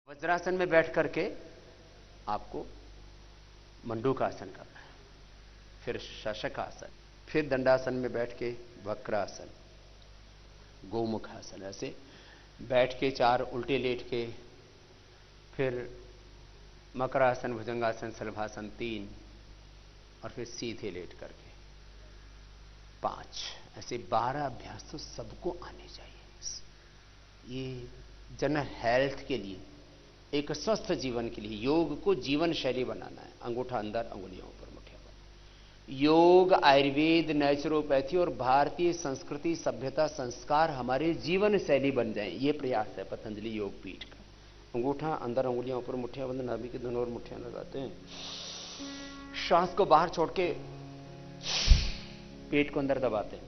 वज्रासन में बैठ करके आपको मंडूकासन करना है, फिर शशकासन, फिर दंडासन में बैठ के वक्रासन, गोमुखासन, ऐसे बैठ के 4 उल्टे लेट के, फिर मकरासन, भुजंगासन, शलभासन 3, और फिर सीधे लेट करके 5। ऐसे 12 अभ्यास तो सबको आने चाहिए। ये जनरल हेल्थ के लिए, एक स्वस्थ जीवन के लिए योग को जीवन शैली बनाना है। अंगूठा अंदर, अंगुलियों पर, मुठिया पर। योग, आयुर्वेद, नेचुरोपैथी और भारतीय संस्कृति, सभ्यता, संस्कार हमारे जीवन शैली बन जाए, ये प्रयास है पतंजलि योग पीठ का। अंगूठा अंदर, अंगुलियों पर, मुठिया बंद, नाभि के दोनों ओर मुठियां लगाते हैं, श्वास को बाहर छोड़ के पेट को अंदर दबाते हैं।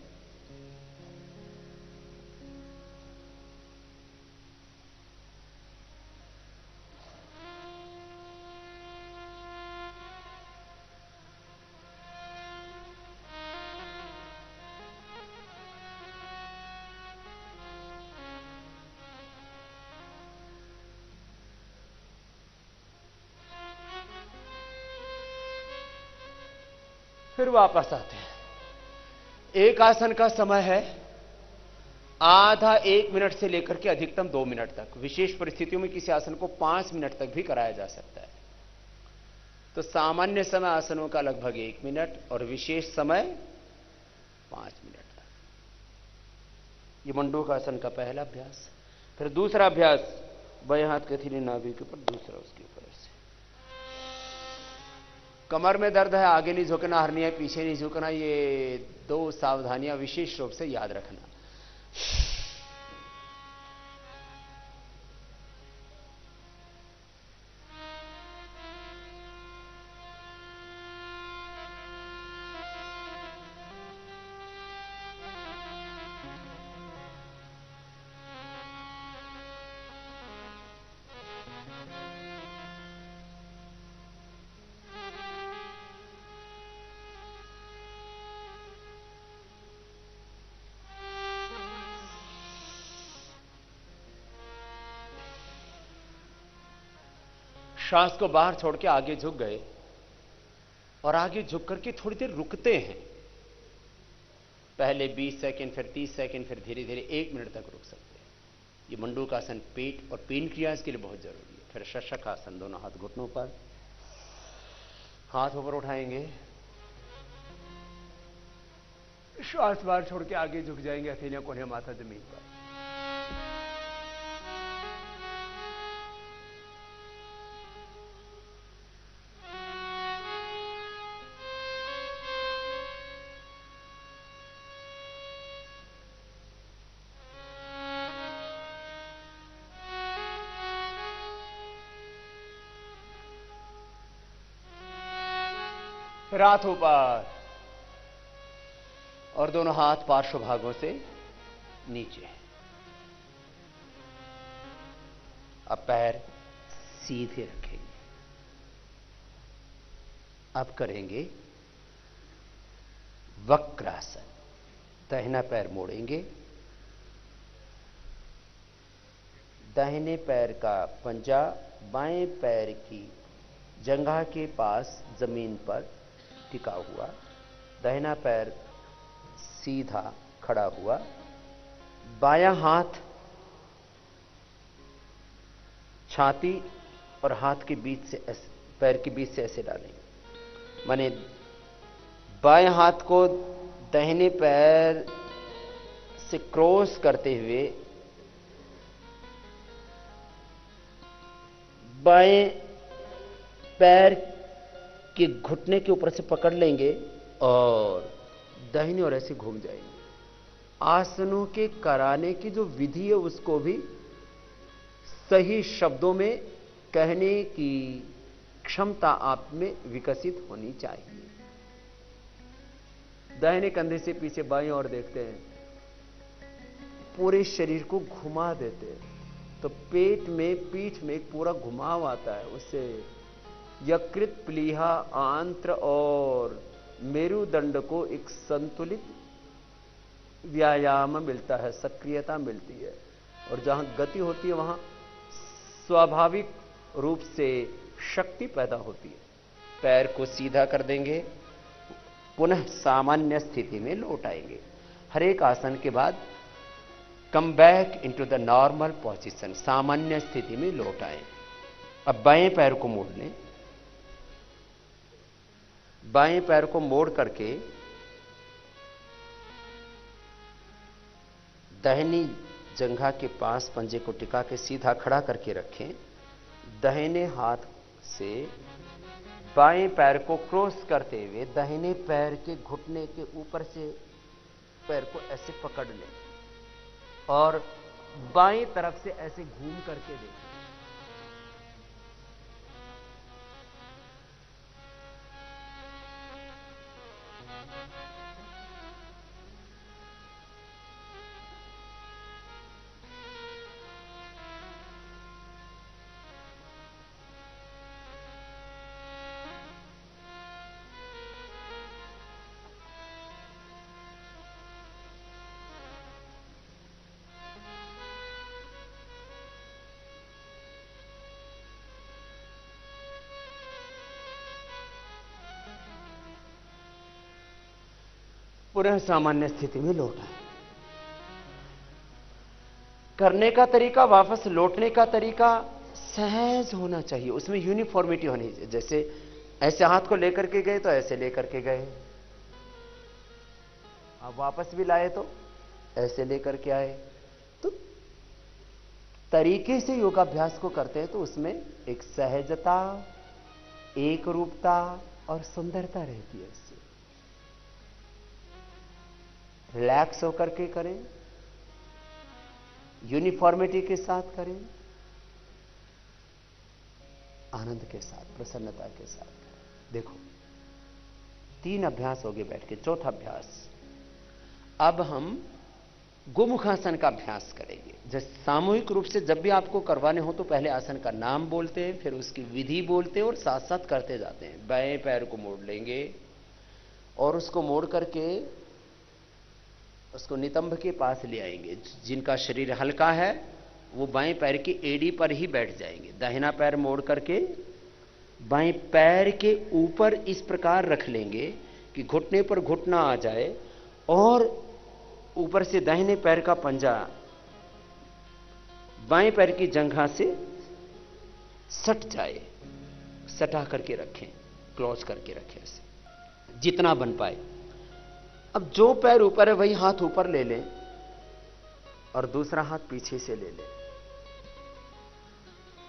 फिर वापस आते हैं। एक आसन का समय है आधा 1 मिनट से लेकर के अधिकतम 2 मिनट तक। विशेष परिस्थितियों में किसी आसन को 5 मिनट तक भी कराया जा सकता है। तो सामान्य समय आसनों का लगभग 1 मिनट और विशेष समय 5 मिनट तक। ये मंडूकासन का पहला अभ्यास। फिर दूसरा अभ्यास, बाएं हाथ के हथेली नाभि के ऊपर, दूसरा उसके ऊपर ऐसे। कमर में दर्द है, आगे नहीं झुकना, हरनी है, पीछे नहीं झुकना। ये 2 सावधानियां विशेष रूप से याद रखना। श्वास को बाहर छोड़ के आगे झुक गए और आगे झुक करके थोड़ी देर रुकते हैं। पहले 20 सेकंड, फिर 30 सेकंड, फिर धीरे धीरे 1 मिनट तक रुक सकते हैं। ये मंडूकासन पेट और पेनक्रियाज के लिए बहुत जरूरी है। फिर शशकासन, दोनों हाथ घुटनों पर, हाथ ऊपर उठाएंगे, श्वास बाहर छोड़ के आगे झुक जाएंगे, हथेलियां कोने, माथा जमीन पर। फिर हाथ ऊपर और दोनों हाथ पार्श्व भागों से नीचे। अब पैर सीधे रखेंगे। अब करेंगे वक्रासन। दाहिना पैर मोड़ेंगे, दाहिने पैर का पंजा बाएं पैर की जंघा के पास जमीन पर टिका हुआ, दाहिना पैर सीधा खड़ा हुआ, बायां हाथ छाती और हाथ के बीच से, पैर के बीच से ऐसे डालेंगे। माने बाएं हाथ को दाहिने पैर से क्रॉस करते हुए बाएं पैर के घुटने के ऊपर से पकड़ लेंगे और दाहिनी ओर ऐसे घूम जाएंगे। आसनों के कराने की जो विधि है उसको भी सही शब्दों में कहने की क्षमता आप में विकसित होनी चाहिए। दाहिने कंधे से पीछे बाईं ओर देखते हैं, पूरे शरीर को घुमा देते हैं तो पेट में, पीठ में एक पूरा घुमाव आता है। उससे यकृत, प्लीहा, आंत्र और मेरुदंड को एक संतुलित व्यायाम मिलता है, सक्रियता मिलती है। और जहां गति होती है वहां स्वाभाविक रूप से शक्ति पैदा होती है। पैर को सीधा कर देंगे, पुनः सामान्य स्थिति में लौट आएंगे। हर एक आसन के बाद come back into the normal position, सामान्य स्थिति में लौट आए। अब बाएं पैर को मोड़ लें। बाएं पैर को मोड़ करके दाहिनी जंघा के पास पंजे को टिका के सीधा खड़ा करके रखें। दाहिने हाथ से बाएं पैर को क्रॉस करते हुए दाहिने पैर के घुटने के ऊपर से पैर को ऐसे पकड़ लें और बाएं तरफ से ऐसे घूम करके देखें। पुनः सामान्य स्थिति में लौट आए। करने का तरीका, वापस लौटने का तरीका सहज होना चाहिए, उसमें यूनिफॉर्मिटी होनी चाहिए। जैसे ऐसे हाथ को लेकर के गए तो ऐसे लेकर के गए, अब वापस भी लाए तो ऐसे लेकर के आए। तो तरीके से योगाभ्यास को करते हैं तो उसमें एक सहजता, एक रूपता और सुंदरता रहती है। इससे रिलैक्स होकर के करें, यूनिफॉर्मिटी के साथ करें, आनंद के साथ, प्रसन्नता के साथ करें। देखो 3 अभ्यास हो गए बैठ के। चौथा अभ्यास, अब हम गोमुखासन का अभ्यास करेंगे। जैसे सामूहिक रूप से जब भी आपको करवाने हो तो पहले आसन का नाम बोलते हैं, फिर उसकी विधि बोलते हैं और साथ साथ करते जाते हैं। बाएं पैर को मोड़ लेंगे और उसको मोड़ करके उसको नितंब के पास ले आएंगे। जिनका शरीर हल्का है वो बाएं पैर की एड़ी पर ही बैठ जाएंगे। दाहिना पैर मोड़ करके बाएं पैर के ऊपर इस प्रकार रख लेंगे कि घुटने पर घुटना आ जाए और ऊपर से दाहिने पैर का पंजा बाएं पैर की जंघा से सट जाए। सटा करके रखें, क्लोज करके रखें ऐसे जितना बन पाए। अब जो पैर ऊपर है वही हाथ ऊपर ले लें और दूसरा हाथ पीछे से ले लें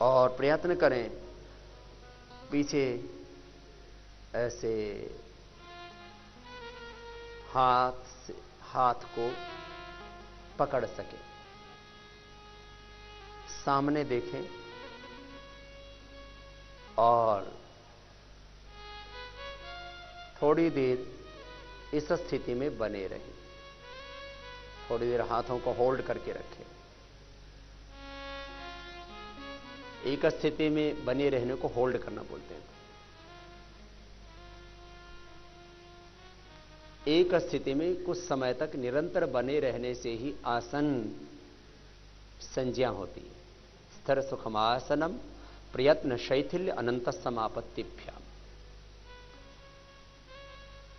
और प्रयत्न करें पीछे ऐसे हाथ को पकड़ सके। सामने देखें और थोड़ी देर इस स्थिति में बने रहें। थोड़ी देर हाथों को होल्ड करके रखें। एक स्थिति में बने रहने को होल्ड करना बोलते हैं। एक स्थिति में कुछ समय तक निरंतर बने रहने से ही आसन संज्ञा होती है। स्थिर सुखमासनम प्रयत्न शैथिल्य अनंत समापत्तिभ्याम।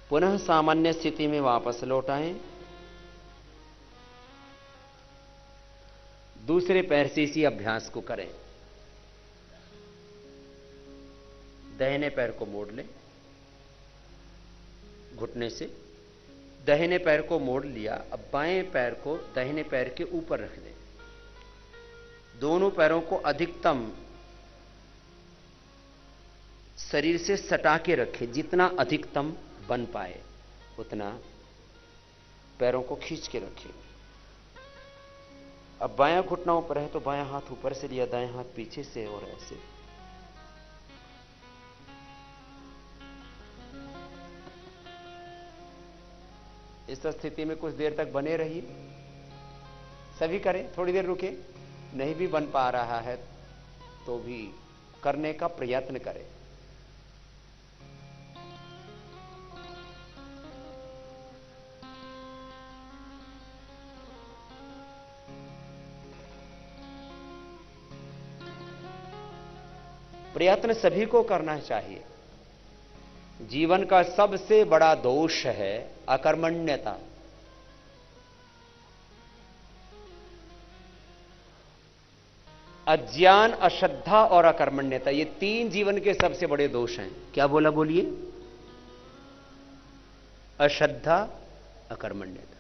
पुनः सामान्य स्थिति में वापस लौटाएं। दूसरे पैर से इसी अभ्यास को करें। दाहिने पैर को मोड़ लें घुटने से। दाहिने पैर को मोड़ लिया। अब बाएं पैर को दाहिने पैर के ऊपर रख दें। दोनों पैरों को अधिकतम शरीर से सटा के रखें। जितना अधिकतम बन पाए उतना पैरों को खींच के रखें। अब बायां घुटना ऊपर है तो बायां हाथ ऊपर से लिया, दायां हाथ पीछे से और ऐसे। इस स्थिति में कुछ देर तक बने रहिए। सभी करें, थोड़ी देर रुके। नहीं भी बन पा रहा है तो भी करने का प्रयत्न करें। प्रयत्न सभी को करना चाहिए। जीवन का सबसे बड़ा दोष है अकर्मण्यता। अज्ञान, अश्रद्धा और अकर्मण्यता, ये तीन जीवन के सबसे बड़े दोष हैं। क्या बोला, बोलिए? अश्रद्धा, अकर्मण्यता।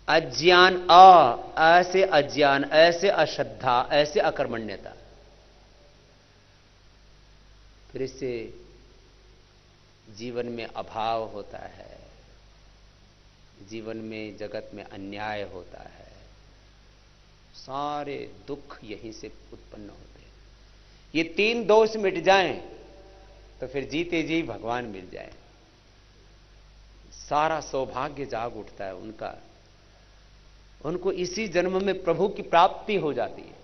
अज्ञान, ऐसे अज्ञान, ऐसे अश्रद्धा, ऐसे अकर्मण्यता। फिर इससे जीवन में अभाव होता है, जीवन में, जगत में अन्याय होता है, सारे दुख यहीं से उत्पन्न होते हैं। ये तीन दोष मिट जाएं तो फिर जीते जी भगवान मिल जाए, सारा सौभाग्य जाग उठता है उनका। उनको इसी जन्म में प्रभु की प्राप्ति हो जाती है।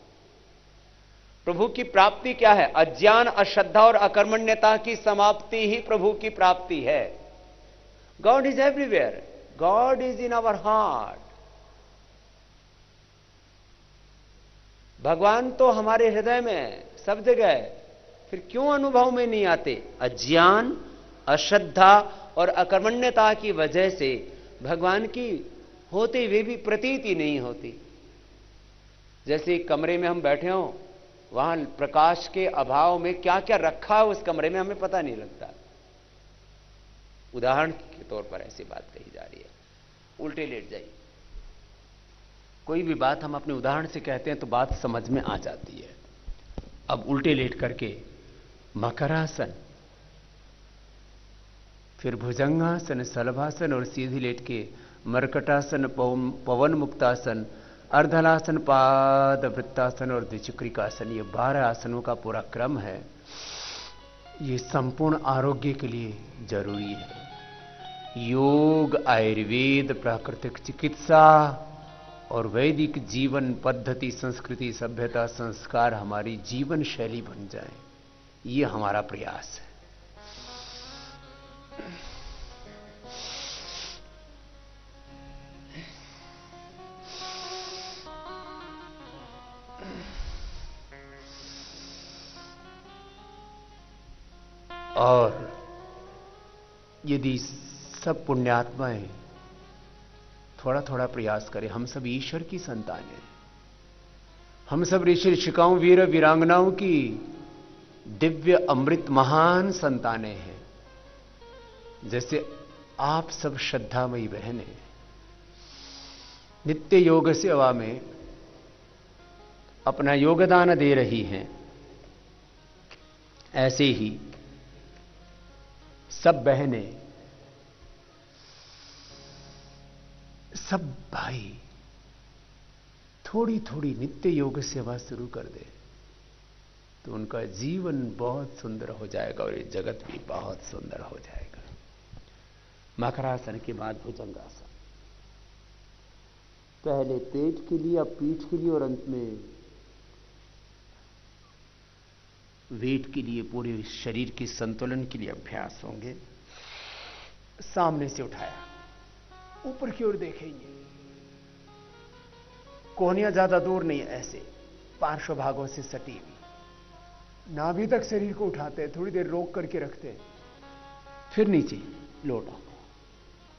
प्रभु की प्राप्ति क्या है? अज्ञान, अश्रद्धा और अकर्मण्यता की समाप्ति ही प्रभु की प्राप्ति है। God is everywhere, God is in our heart. भगवान तो हमारे हृदय में है, सब जगह है, फिर क्यों अनुभव में नहीं आते? अज्ञान, अश्रद्धा और अकर्मण्यता की वजह से भगवान की होते हुए भी प्रतीति नहीं होती। जैसे कमरे में हम बैठे हों, वहां प्रकाश के अभाव में क्या क्या रखा है उस कमरे में हमें पता नहीं लगता। उदाहरण के तौर पर ऐसी बात कही जा रही है। उल्टे लेट जाइए। कोई भी बात हम अपने उदाहरण से कहते हैं तो बात समझ में आ जाती है। अब उल्टे लेट करके मकरासन, फिर भुजंगासन, शलभासन और सीधी लेट के मरकटासन, पवन मुक्तासन, अर्धलासन, पाद वृत्तासन और द्विचक्रिकासन, ये 12 आसनों का पूरा क्रम है। ये संपूर्ण आरोग्य के लिए जरूरी है। योग, आयुर्वेद, प्राकृतिक चिकित्सा और वैदिक जीवन पद्धति, संस्कृति, सभ्यता, संस्कार हमारी जीवन शैली बन जाए, ये हमारा प्रयास है। और यदि सब पुण्यात्माएं थोड़ा थोड़ा प्रयास करें, हम सब ईश्वर की संतान हैं, हम सब ऋषि ऋषिकाओं, वीर वीरांगनाओं की दिव्य अमृत महान संतानें हैं। जैसे आप सब श्रद्धामयी बहनें नित्य योग सेवा में अपना योगदान दे रही हैं, ऐसे ही सब बहनें, सब भाई थोड़ी थोड़ी नित्य योग सेवा शुरू कर दे तो उनका जीवन बहुत सुंदर हो जाएगा और ये जगत भी बहुत सुंदर हो जाएगा। मकरासन के बाद भुजंगासन, पहले पेट के लिए, अब पीठ के लिए और अंत में वेट के लिए, पूरे शरीर के संतुलन के लिए अभ्यास होंगे। सामने से उठाया, ऊपर की ओर देखेंगे, कोहनियां ज्यादा दूर नहीं, ऐसे पार्श्व भागों से सटी हुई, नाभि तक शरीर को उठाते हैं, थोड़ी देर रोक करके रखते हैं, फिर नीचे लौटा,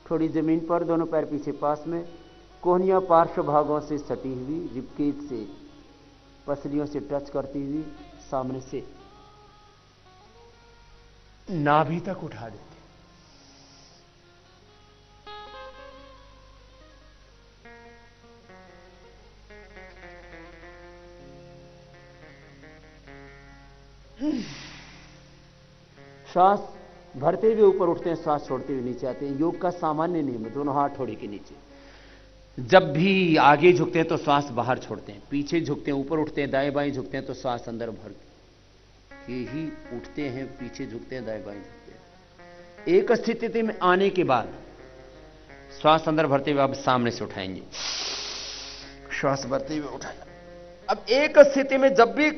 थोड़ी जमीन पर, दोनों पैर पीछे पास में, कोहनियां पार्श्व भागों से सटी हुई, रिबकेज से पसलियों से टच करती हुई, सामने से नाभि तक उठा देते। श्वास भरते हुए ऊपर उठते हैं, श्वास छोड़ते हुए नीचे आते हैं। योग का सामान्य नियम है, दोनों हाथ ठोड़ी के नीचे। जब भी आगे झुकते हैं तो श्वास बाहर छोड़ते हैं, पीछे झुकते हैं, ऊपर उठते हैं, दाएं बाएं झुकते हैं तो श्वास अंदर भर के ही उठते हैं, पीछे झुकते हैं, दाएं बाएं झुकते हैं। एक स्थिति में आने के बाद श्वास अंदर भरते हुए अब सामने से उठाएंगे, श्वास भरते हुए उठाया। अब एक स्थिति में जब भी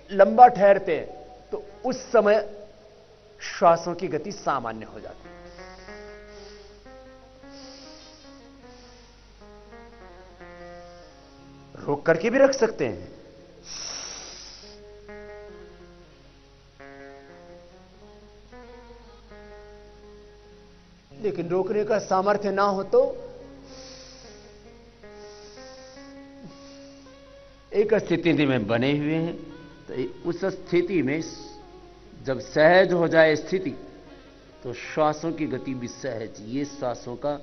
लंबा ठहरते हैं तो उस समय श्वासों की गति सामान्य हो जाती है। रोक करके भी रख सकते हैं। लेकिन रोकने का सामर्थ्य ना हो तो एक स्थिति में बने हुए हैं, तो उस स्थिति में जब सहज हो जाए स्थिति तो श्वासों की गति भी सहज। ये श्वासों का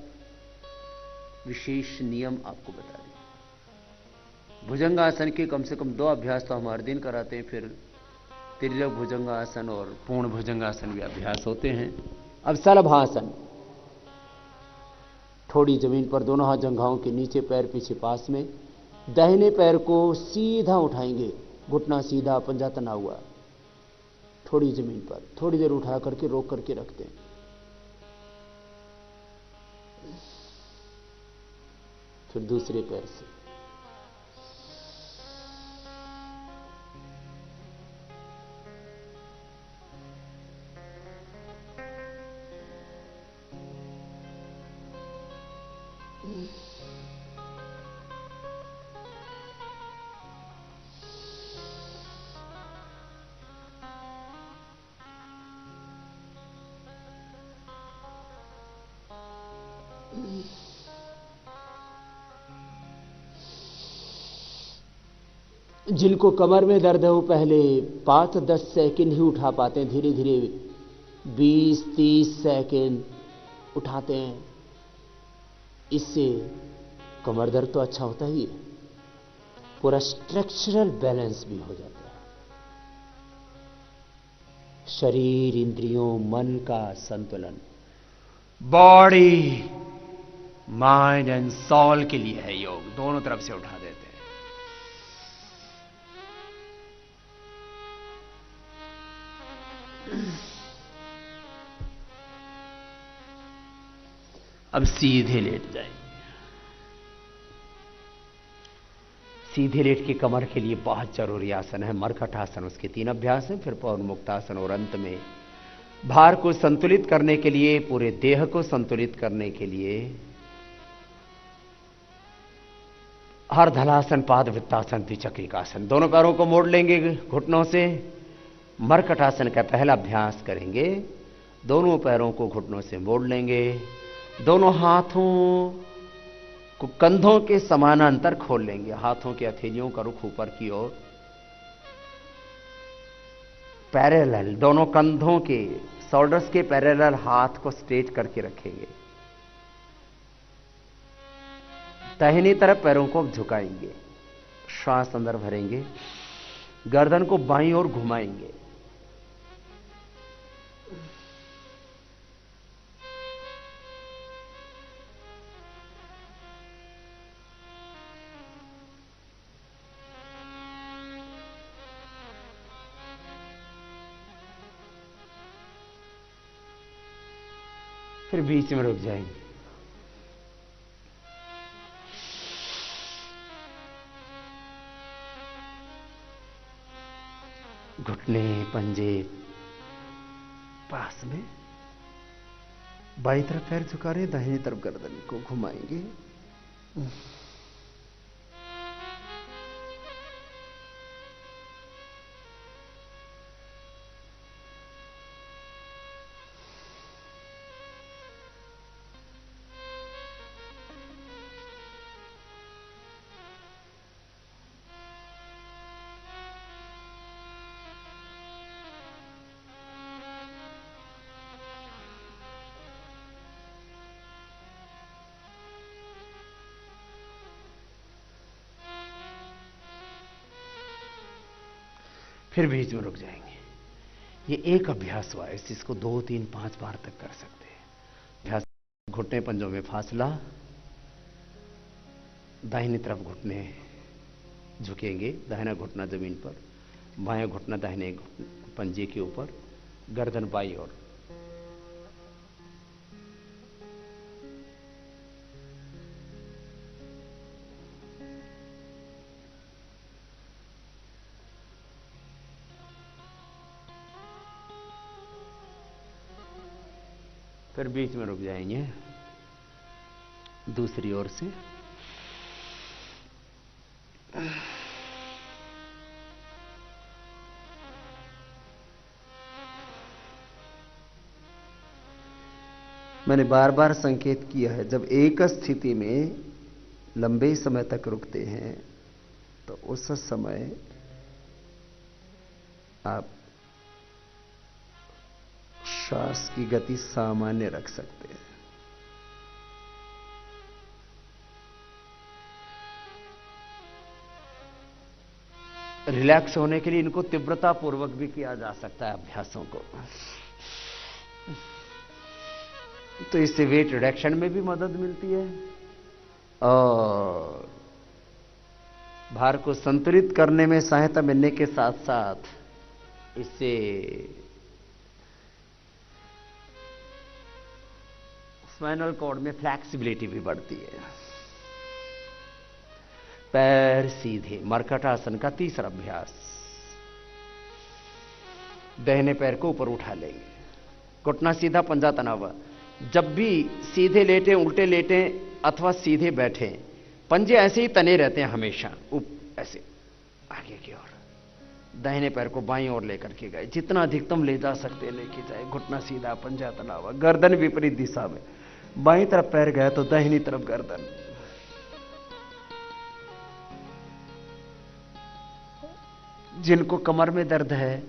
विशेष नियम आपको बता दें। भुजंगासन के कम से कम 2 अभ्यास तो हम हर दिन कराते हैं, फिर तिर्यक भुजंगासन और पूर्ण भुजंगासन भी अभ्यास होते हैं। अब शलभासन, थोड़ी जमीन पर दोनों हाथ जंघाओं के नीचे, पैर पीछे पास में, दाहिने पैर को सीधा उठाएंगे, घुटना सीधा, पंजा तना हुआ, थोड़ी जमीन पर थोड़ी देर उठा करके रोक करके रखते हैं। फिर दूसरे पैर से जिनको कमर में दर्द है वो पहले 5-10 सेकंड ही उठा पाते हैं, धीरे धीरे 20-30 सेकंड उठाते हैं। इससे कमर दर्द तो अच्छा होता ही है, पूरा स्ट्रक्चरल बैलेंस भी हो जाता है। शरीर, इंद्रियों, मन का संतुलन, बॉडी, माइंड एंड सोल के लिए है योग। दोनों तरफ से उठा देते हैं। अब सीधे लेट जाएंगे। सीधे लेट के कमर के लिए बहुत जरूरी आसन है मरकट आसन। उसके 3 अभ्यास हैं, फिर पवनमुक्त आसन, और अंत में भार को संतुलित करने के लिए, पूरे देह को संतुलित करने के लिए अर्धलासन, पादवृत्तासन, द्विचक्रिकासन। दोनों पैरों को मोड़ लेंगे घुटनों से। मरकट आसन का पहला अभ्यास करेंगे। दोनों पैरों को घुटनों से मोड़ लेंगे, दोनों हाथों को कंधों के समानांतर खोल लेंगे, हाथों के हथेलियों का रुख ऊपर की ओर, पैरेलल, दोनों कंधों के शोल्डर्स के पैरेलल हाथ को स्ट्रेट करके रखेंगे। दाहिनी तरफ पैरों को झुकाएंगे, श्वास अंदर भरेंगे, गर्दन को बाईं ओर घुमाएंगे। फिर बीच में रुक जाएंगे। घुटने, पंजे पास में, बाईं तरफ पैर झुका रहे, दाहिनी तरफ गर्दन को घुमाएंगे। फिर बीच में रुक जाएंगे। ये एक अभ्यास हुआ है, इसको 2, 3, 5 बार तक कर सकते हैं। अभ्यास, घुटने पंजों में फासला, दाहिनी तरफ घुटने झुकेंगे, दाहिना घुटना जमीन पर, बायां घुटना दाहिने पंजे के ऊपर, गर्दन बाईं ओर। फिर बीच में रुक जाएंगे। दूसरी ओर से मैंने बार बार संकेत किया है, जब एक स्थिति में लंबे समय तक रुकते हैं तो उस समय आप श्वास की गति सामान्य रख सकते हैं। रिलैक्स होने के लिए इनको तीव्रता पूर्वक भी किया जा सकता है अभ्यासों को, तो इससे वेट रिडक्शन में भी मदद मिलती है और भार को संतुलित करने में सहायता मिलने के साथ साथ इससे स्पाइनल कॉर्ड में फ्लैक्सिबिलिटी भी बढ़ती है। पैर सीधे, मर्कट आसन का तीसरा अभ्यास। दाहिने पैर को ऊपर उठा लेंगे, घुटना सीधा, पंजा तना हुआ। जब भी सीधे लेटे, उल्टे लेटे अथवा सीधे बैठे, पंजे ऐसे ही तने रहते हैं हमेशा, ऐसे आगे की ओर। दाहिने पैर को बाईं ओर लेकर के गए, जितना अधिकतम ले जा सकते हैं लेके जाए। घुटना सीधा, पंजा तना हुआ, गर्दन विपरीत दिशा में। बाईं तरफ पैर गया तो दाहिनी तरफ गर्दन। जिनको कमर में दर्द है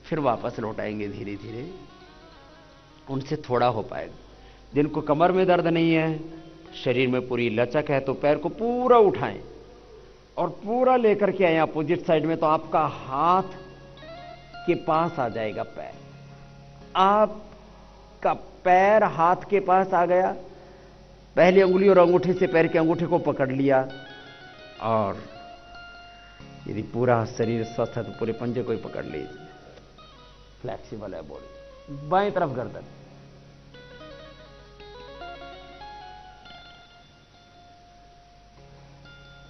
फिर वापस लौटाएंगे धीरे धीरे, उनसे थोड़ा हो पाएगा। जिनको कमर में दर्द नहीं है, शरीर में पूरी लचक है, तो पैर को पूरा उठाएं और पूरा लेकर के आए अपोजिट साइड में, तो आपका हाथ के पास आ जाएगा पैर। आपका पैर हाथ के पास आ गया, पहली अंगुली और अंगूठे से पैर के अंगूठे को पकड़ लिया, और यदि पूरा शरीर स्वस्थ है तो पूरे पंजे को ही पकड़ लीजिए। फ्लैक्सिबल है बॉडी। बाएं तरफ गर्दन,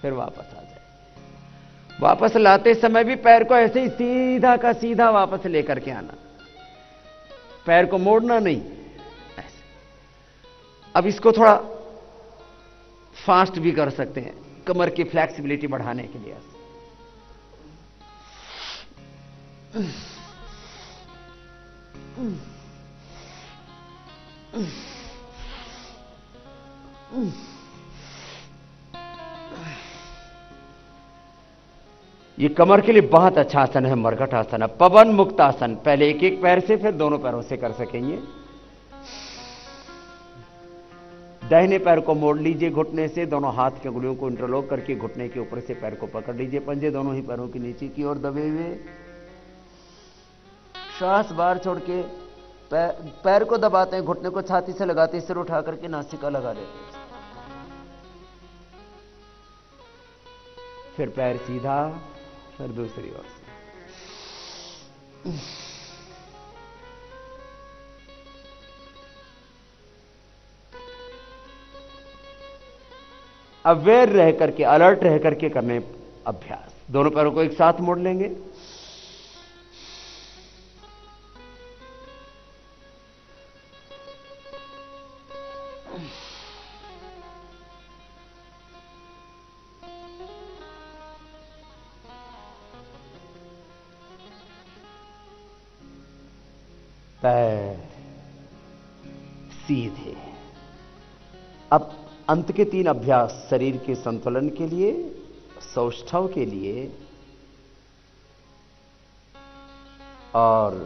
फिर वापस आ जाए। वापस लाते समय भी पैर को ऐसे ही सीधा का सीधा वापस लेकर के आना, पैर को मोड़ना नहीं, ऐसे। अब इसको थोड़ा फास्ट भी कर सकते हैं कमर की फ्लैक्सिबिलिटी बढ़ाने के लिए। ये कमर के लिए बहुत अच्छा आसन है, मर्कट आसन है, पवन मुक्त आसन। पहले एक एक पैर से, फिर दोनों पैरों से कर सकेंगे। दाहिने पैर को मोड़ लीजिए घुटने से, दोनों हाथ की अंगुलियों को इंटरलॉक करके घुटने के ऊपर से पैर को पकड़ लीजिए। पंजे दोनों ही पैरों के नीचे की ओर दबे हुए, श्वास बाहर छोड़ के पैर को दबाते हैं, घुटने को छाती से लगाते, सिर उठा करके नासिका लगा लेते हैं। फिर पैर सीधा, फिर दूसरी ओर से। अवेयर रह करके, अलर्ट रह करके करने अभ्यास। दोनों पैरों को एक साथ मोड़ लेंगे, पैर सीधे। अब अंत के 3 अभ्यास शरीर के संतुलन के लिए, सौष्ठव के लिए और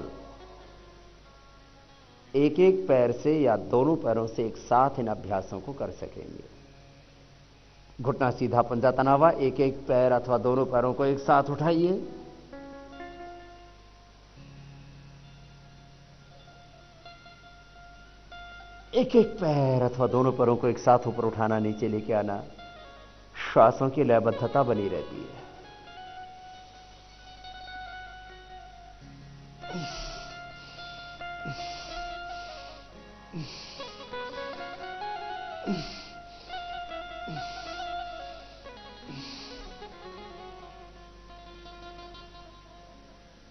एक एक पैर से या दोनों पैरों से एक साथ इन अभ्यासों को कर सकेंगे। घुटना सीधा, पंजा तना हुआ, एक एक पैर अथवा दोनों पैरों को एक साथ उठाइए, एक एक पैर अथवा दोनों पैरों को एक साथ ऊपर उठाना, नीचे लेके आना। श्वासों की लयबद्धता बनी रहती है।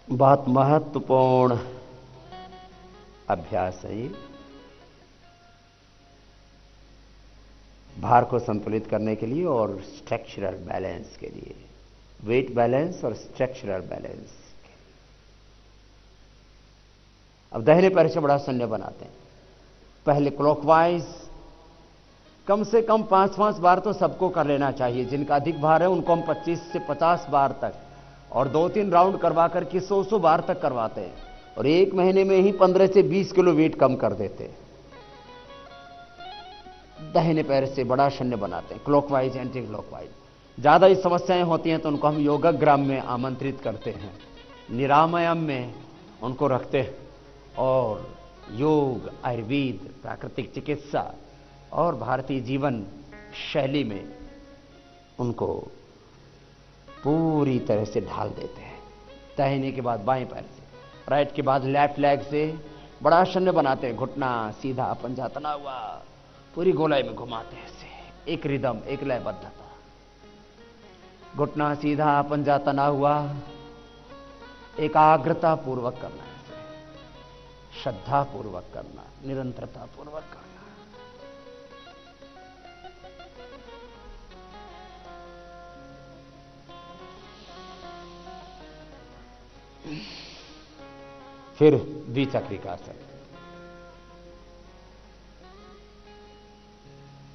बहुत महत्वपूर्ण अभ्यास है ये। भार को संतुलित करने के लिए और स्ट्रक्चरल बैलेंस के लिए, वेट बैलेंस और स्ट्रक्चरल बैलेंस। अब दाहिने पैर से बड़ा शून्य बनाते हैं। पहले क्लॉकवाइज कम से कम 5-5 बार तो सबको कर लेना चाहिए। जिनका अधिक भार है उनको हम 25 से 50 बार तक और 2-3 राउंड करवा करके 100 बार तक करवाते हैं और 1 महीने में ही 15 से 20 किलो वेट कम कर देते हैं। दाहिने पैर से बड़ा शून्य बनाते हैं, क्लॉकवाइज एंटी क्लॉकवाइज। ज्यादा ही समस्याएं होती हैं तो उनको हम योगाग्राम में आमंत्रित करते हैं, निरामयम में उनको रखते हैं और योग, आयुर्वेद, प्राकृतिक चिकित्सा और भारतीय जीवन शैली में उनको पूरी तरह से ढाल देते हैं। दाहिने के बाद बाएं पैर से, राइट के बाद लेफ्ट लेग से बड़ा शून्य बनाते हैं। घुटना सीधा, पंजा तना हुआ, पूरी गोलाई में घुमाते हैं ऐसे, एक रिदम, एक लयबद्धता। घुटना सीधा, पंजा तना हुआ, एकाग्रता पूर्वक करना है, श्रद्धा पूर्वक करना, निरंतरता पूर्वक करना। फिर द्विचक्रिकासन,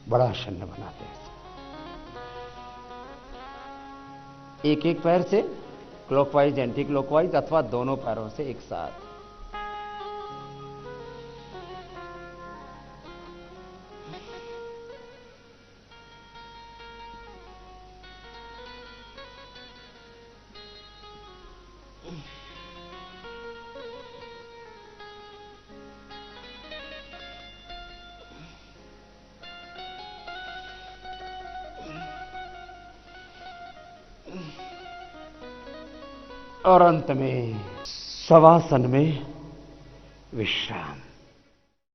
बड़ा शून्य बनाते हैं। एक एक पैर से क्लॉकवाइज एंटी क्लॉकवाइज अथवा दोनों पैरों से एक साथ। और अंत में शवासन में विश्राम।